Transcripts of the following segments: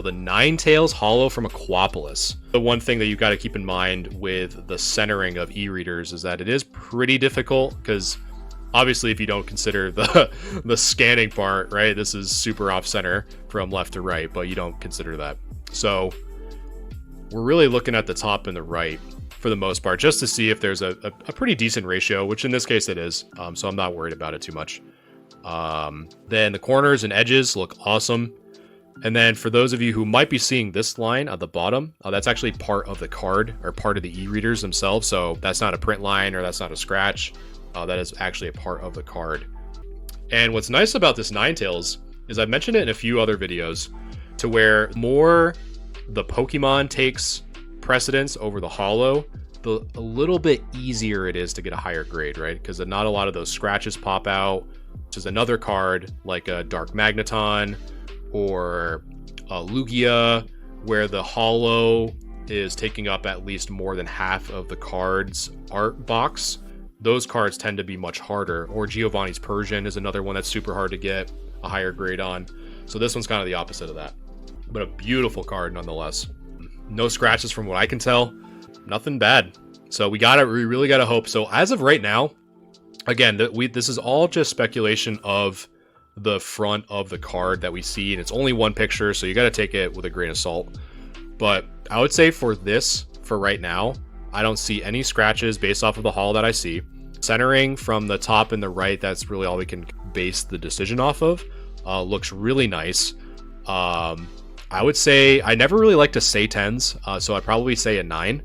The Ninetales Holo from Aquapolis. The one thing that you've got to keep in mind with the centering of e-readers is that it is pretty difficult, because obviously if you don't consider the scanning part, right, this is super off center from left to right, but you don't consider that. So we're really looking at the top and the right for the most part, just to see if there's a pretty decent ratio, which in this case it is. So I'm not worried about it too much. Then the corners and edges look awesome. And then for those of you who might be seeing this line at the bottom, that's actually part of the card, or part of the e-readers themselves. So that's not a print line, or that's not a scratch. That is actually a part of the card. And what's nice about this Ninetales is I've mentioned it in a few other videos, to where more the Pokemon takes precedence over the Holo, a little bit easier it is to get a higher grade, right? Because not a lot of those scratches pop out, which is another card like a Dark Magneton or Lugia, where the Holo is taking up at least more than half of the card's art box. Those cards tend to be much harder. Or Giovanni's Persian is another one that's super hard to get a higher grade on. So this one's kind of the opposite of that. But a beautiful card nonetheless. No scratches from what I can tell. Nothing bad. So we really gotta hope. So as of right now, again, this is all just speculation of the front of the card that we see, and it's only one picture, so you got to take it with a grain of salt. But I would say for right now, I don't see any scratches based off of the haul that I see. Centering from the top and the right, that's really all we can base the decision off of. Looks really nice. I would say, I never really like to say 10s, so I'd probably say a 9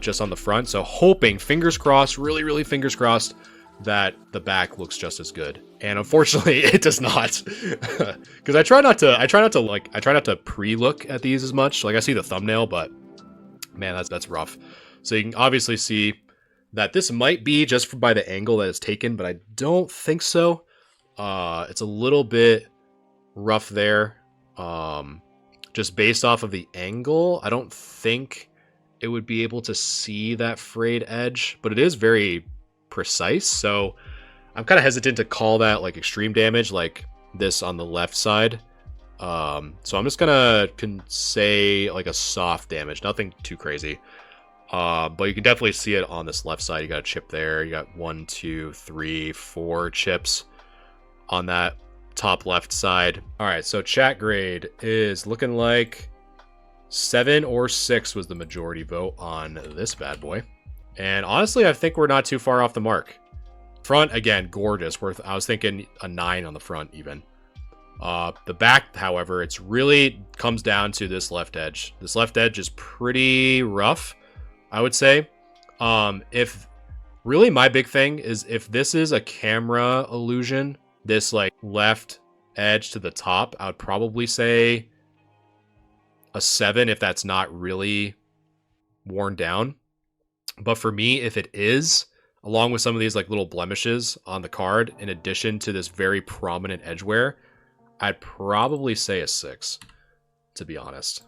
just on the front. So hoping, fingers crossed, really fingers crossed, that the back looks just as good. And unfortunately it does not. Because I try not to pre-look at these as much. Like, I see the thumbnail, but man, that's rough. So you can obviously see that this might be just by the angle that it's taken, but I don't think so. It's a little bit rough there. Just based off of the angle, I don't think it would be able to see that frayed edge, but it is very precise. So I'm kind of hesitant to call that like extreme damage, like this on the left side. So I'm just gonna say like a soft damage, nothing too crazy. But you can definitely see it on this left side. You got a chip there. You got 1, 2, 3, 4 chips on that top left side. All right, so chat grade is looking like 7 or 6 was the majority vote on this bad boy. And honestly, I think we're not too far off the mark. Front, again, gorgeous. I was thinking a 9 on the front even. The back, however, it's really comes down to this left edge. This left edge is pretty rough, I would say. If really my big thing is, if this is a camera illusion, this like left edge to the top, I would probably say a 7 if that's not really worn down. But for me, if it is, along with some of these like little blemishes on the card, in addition to this very prominent edge wear, I'd probably say a 6, to be honest.